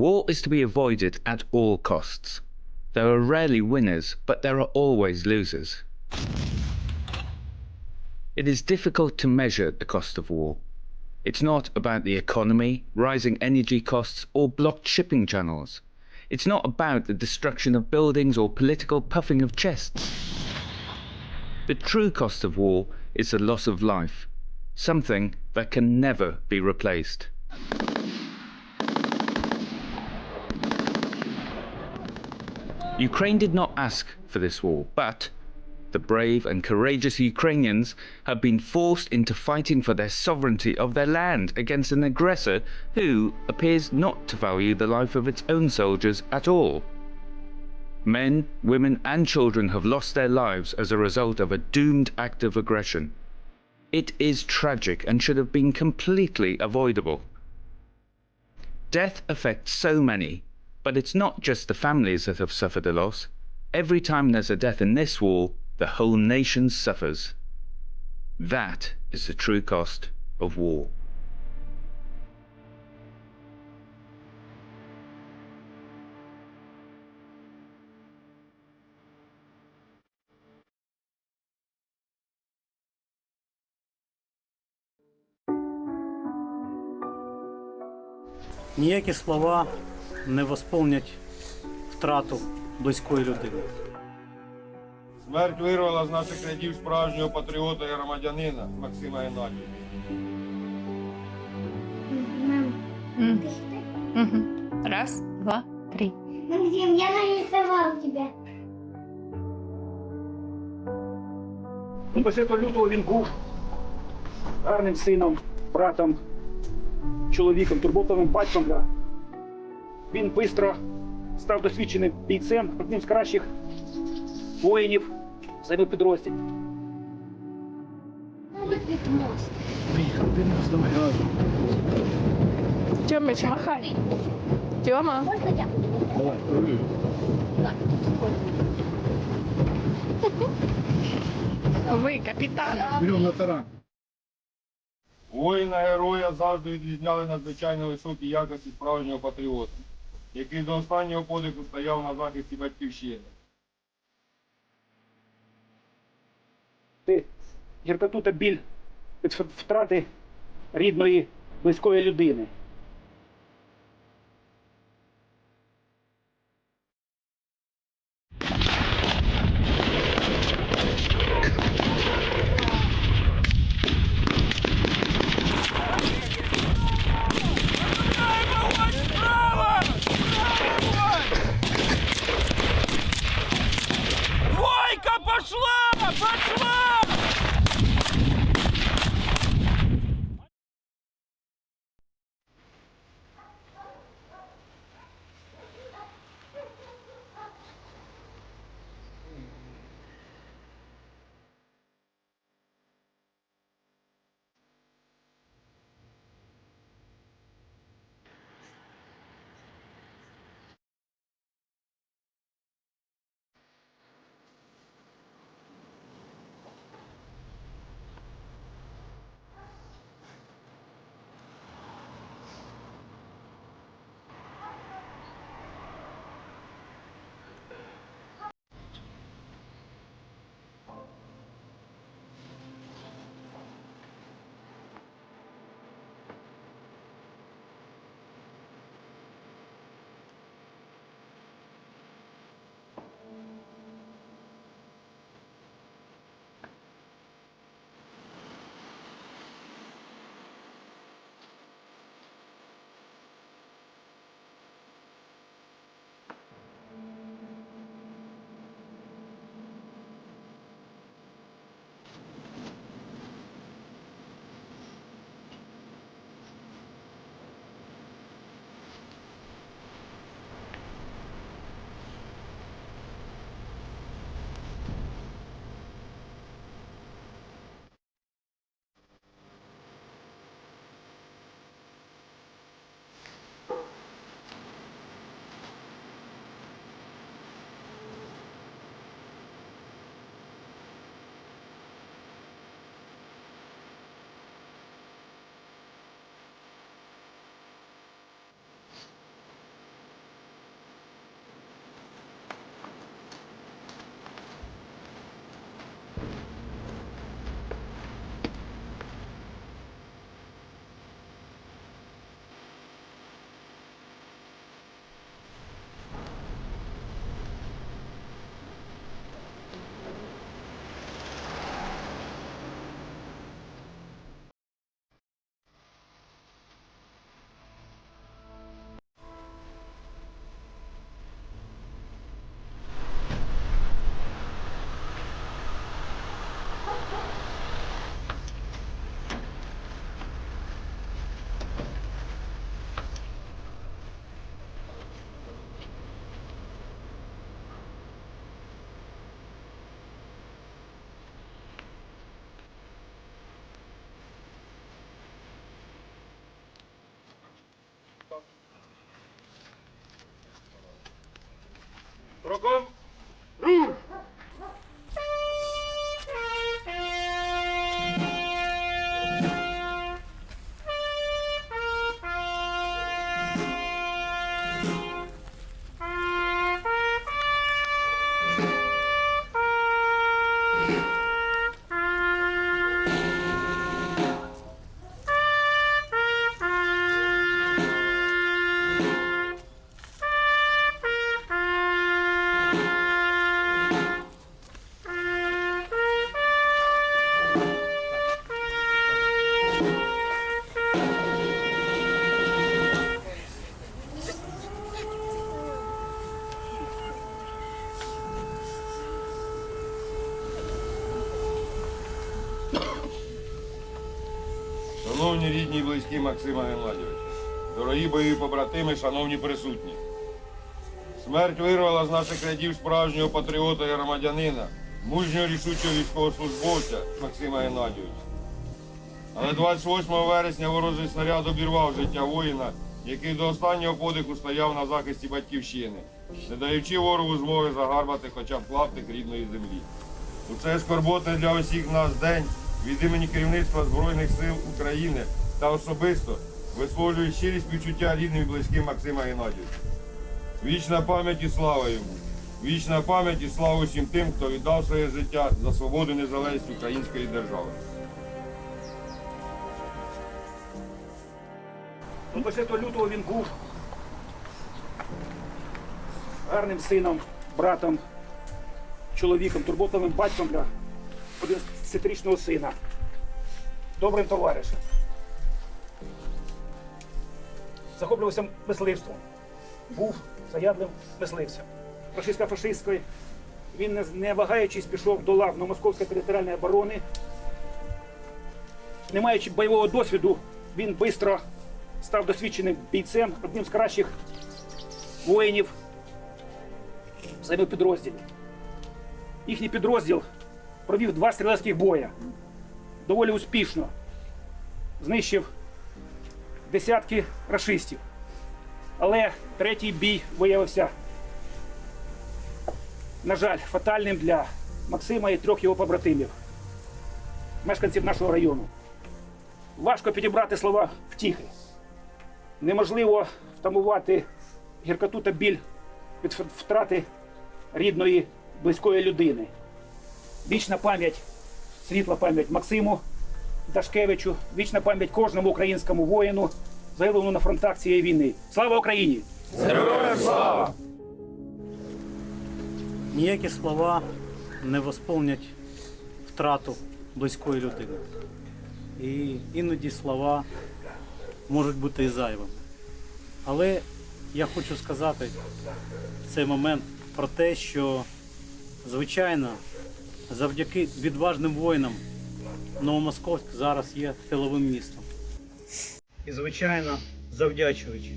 War is to be avoided at all costs. There are rarely winners, but there are always losers. It is difficult to measure the cost of war. It's not about the economy, rising energy costs, or blocked shipping channels. It's not about the destruction of buildings or political puffing of chests. The true cost of war is the loss of life, something that can never be replaced. Ukraine did not ask for this war, but the brave and courageous Ukrainians have been forced into fighting for their sovereignty of their land against an aggressor who appears not to value the life of its own soldiers at all. Men, women and children have lost their lives as a result of a doomed act of aggression. It is tragic and should have been completely avoidable. Death affects so many, but it's not just the families that have suffered a loss. Every time there's a death in this war, the whole nation suffers. That is the true cost of war. Ніякі слова не восполнять втрату близької людини. Смерть вирвала з наших рядів справжнього патріота і громадянина Максима Геннадійовича. Раз, два, три. Максим, я нарисовал тебя. Після лютого він був гарним сином, братом, чоловіком, турботовим батьком. Він швидко став досвідченим бійцем, одним з кращих воїнів своєму підрозділі. Тёмыч, махай. Тёма. Можно я? Вы, капитан. Воїна-героя завжди відрізняли надзвичайно високі якості справжнього патріота, який до останнього подиху стояв на захисті батьківщини. Гіркоту та біль від втрати рідної, близької людини. Кроком рух! Шановні рідні і близькі Максима Геннадійовича, дорогі бойові побратими, шановні присутні. Смерть вирвала з наших рядів справжнього патріота і громадянина, мужнього рішучого військовослужбовця Максима Геннадійовича. Але 28 вересня ворожий снаряд обірвав життя воїна, який до останнього подиху стояв на захисті батьківщини, не даючи ворогу змоги загарбати хоча б клаптик рідної землі. У цей скорботний для усіх нас день від імені керівництва Збройних сил України та особисто висловлюю щирі співчуття рідним і близьким Максима Геннадійовича. Вічна пам'ять і слава йому! Вічна пам'ять і слава усім тим, хто віддав своє життя за свободу і незалежність української держави. Ну, 20 лютого він був гарним сином, братом, чоловіком, турботливим батьком для 11-річного сина, добрим товаришем. Захоплювався мисливством, був заядлим мисливцем. Фашистської він, не вагаючись, пішов до лав Московської територіальної оборони. Не маючи бойового досвіду, він швидко став досвідченим бійцем, одним з кращих воїнів в своєму підрозділі. Їхній підрозділ провів 2 стрілецьких бої, доволі успішно. Знищив десятки рашистів. Але третій бій виявився, на жаль, фатальним для Максима і 3 його побратимів, мешканців нашого району. Важко підібрати слова втіхи. Неможливо втамувати гіркоту та біль від втрати рідної, близької людини. Вічна пам'ять, світла пам'ять Максиму Дашкевичу, вічна пам'ять кожному українському воїну, загиблому на фронтах цієї війни. Слава Україні! Героям слава! Ніякі слова не восполнять втрату близької людини. І іноді слова можуть бути і зайвими. Але я хочу сказати в цей момент про те, що, звичайно, завдяки відважним воїнам Новомосковськ зараз є тиловим містом. І, звичайно, завдячуючи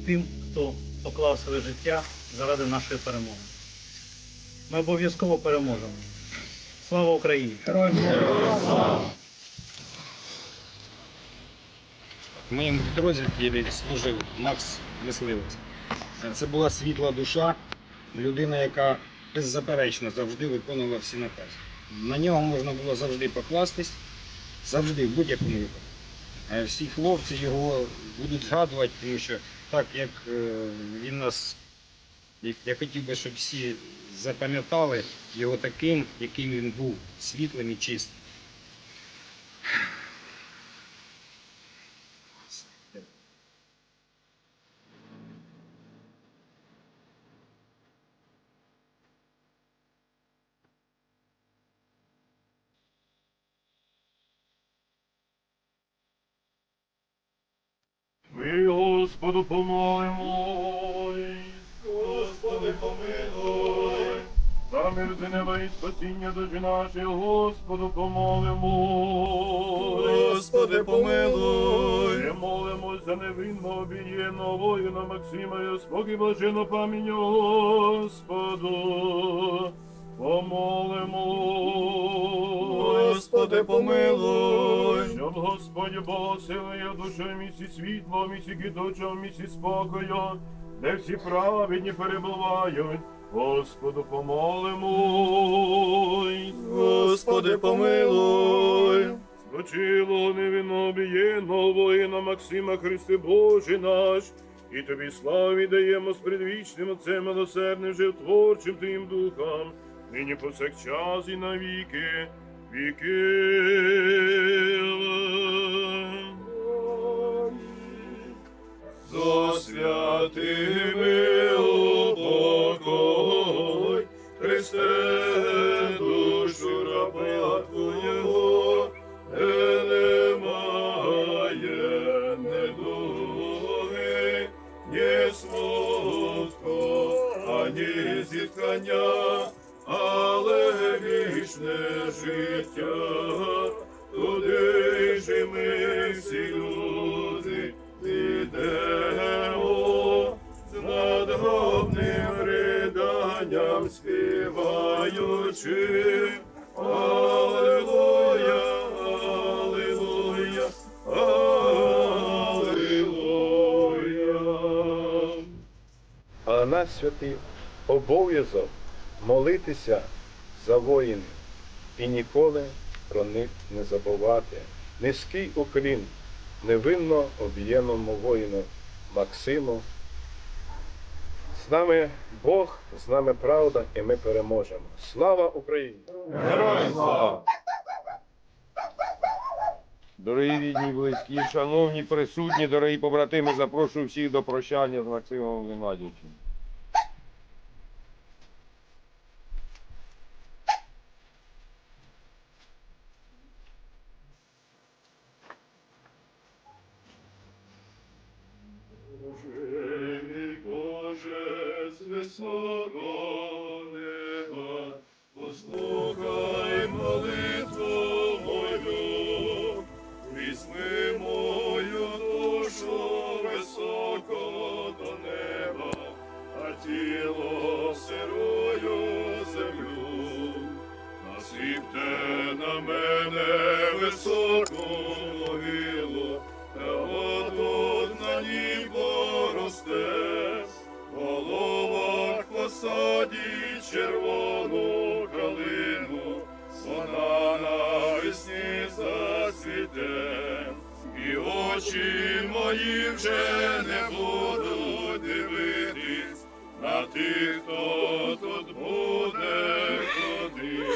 тим, хто поклав своє життя заради нашої перемоги. Ми обов'язково переможемо. Слава Україні! Героям слава! В моєму підрозділі служив Макс Мисливець. Це була світла душа, людина, яка беззаперечно завжди виконувала всі накази. На нього можна було завжди покластись, завжди, в будь-якому випадку. Всі хлопці його будуть згадувати, тому що так, як він нас, я хотів би, щоб всі запам'ятали його таким, яким він був, світлим і чистим. Ми, Господу, помолимось, Господи, помилуй, за мир з неба і спасіння душі нашої, Господу, помолимось, Господи, помилуй. Ми молимось за невинного обієнного воїна Максима, і спокій блаженну пам'ять Господу, помолимось, Господи, помилуй. щоб Господь Бог силує душою місці світло, місці квіточого, місці спокою, де всі праведні перебувають, Господу помолимось. Господи, помилуй. Злочило невинно обієнного воїна Максима, Христе Боже наш, і Тобі славу віддаємо з предвічним Отцем милосердним, животворчим Твоїм Духом, нині повсякчас і навіки віків. Зо святими упокой, Христе, душу раба Твого, де немає недуги, ні смутку, ані зіткання, але вічне життя, туди ж ми всі люди ідемо, з надгробним риданням співаючи. Алілуя, алілуя, алілуя. А наш святий обов'язок молитися за воїнів і ніколи про них не забувати. Низький уклін невинно об'єднаному воїну Максиму. З нами Бог, з нами правда, і ми переможемо. Слава Україні! Героям слава! Дорогі рідні, близькі, шановні присутні, дорогі побратими, запрошую всіх до прощання з Максимом Геннадійовичем. Боже, з високого неба, послухай молитву мою, візьми мою душу високо до неба, а тіло сирою землю. Насипте на мене високу могилу, та отут на ній поросте, в головах посадіть червону калину, вона навесні зацвіте, і очі мої вже не будуть дивитись на тих, хто тут буде ходить.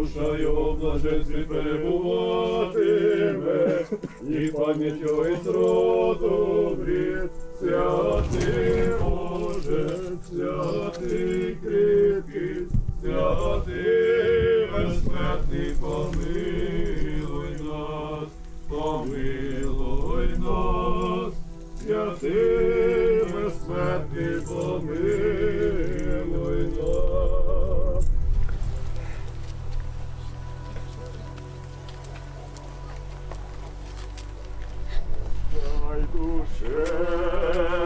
душа його в блаженстві перебуватиме, і пам'ять із роду гріх. Святий Боже, святий кріпкий, святий безсмертний, помилуй нас, помилуй нас, святий безсмертний, помилуй нас. Дай душе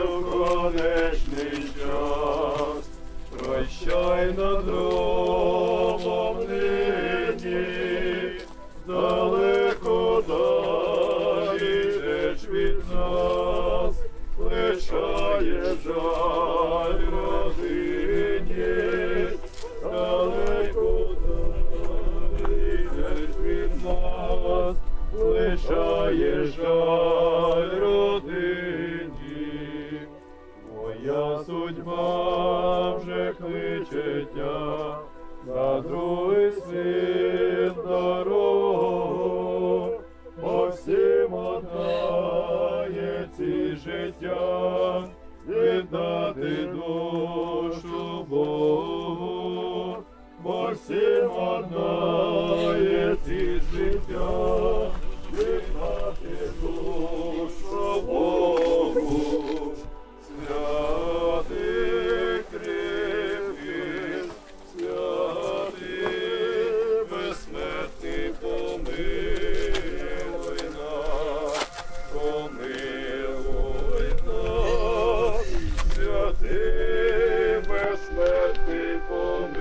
в конечний час, прощай над гробом нині, далеко далі йдеш від нас, лишає жаль родині, далеко далі йдеш від нас, лишає жаль родині. Моя судьба вже кличе тя на другий світ дорогу, бо всім однає ці життя, віддати душу Богу, бо всім однає ці життя, віддати душу Богу. Святий кріпкий, святий безсмертний, помилуй нас, помилуй нас, святий безсмертний, помилуй нас.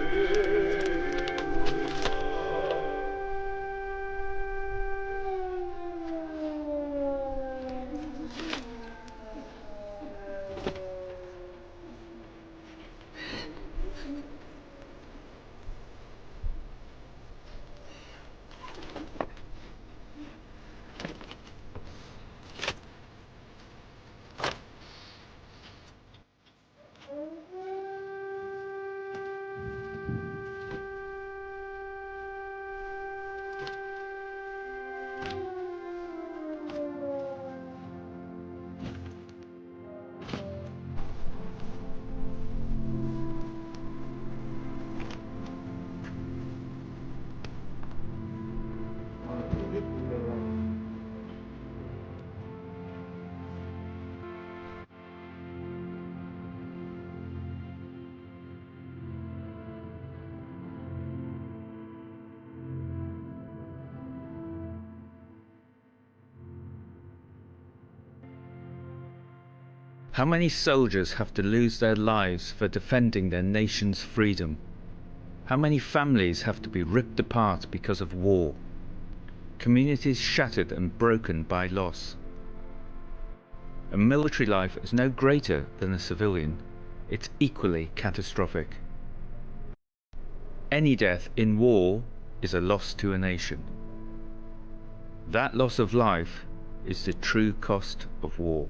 How many soldiers have to lose their lives for defending their nation's freedom? How many families have to be ripped apart because of war? Communities shattered and broken by loss. A military life is no greater than a civilian. It's equally catastrophic. Any death in war is a loss to a nation. That loss of life is the true cost of war.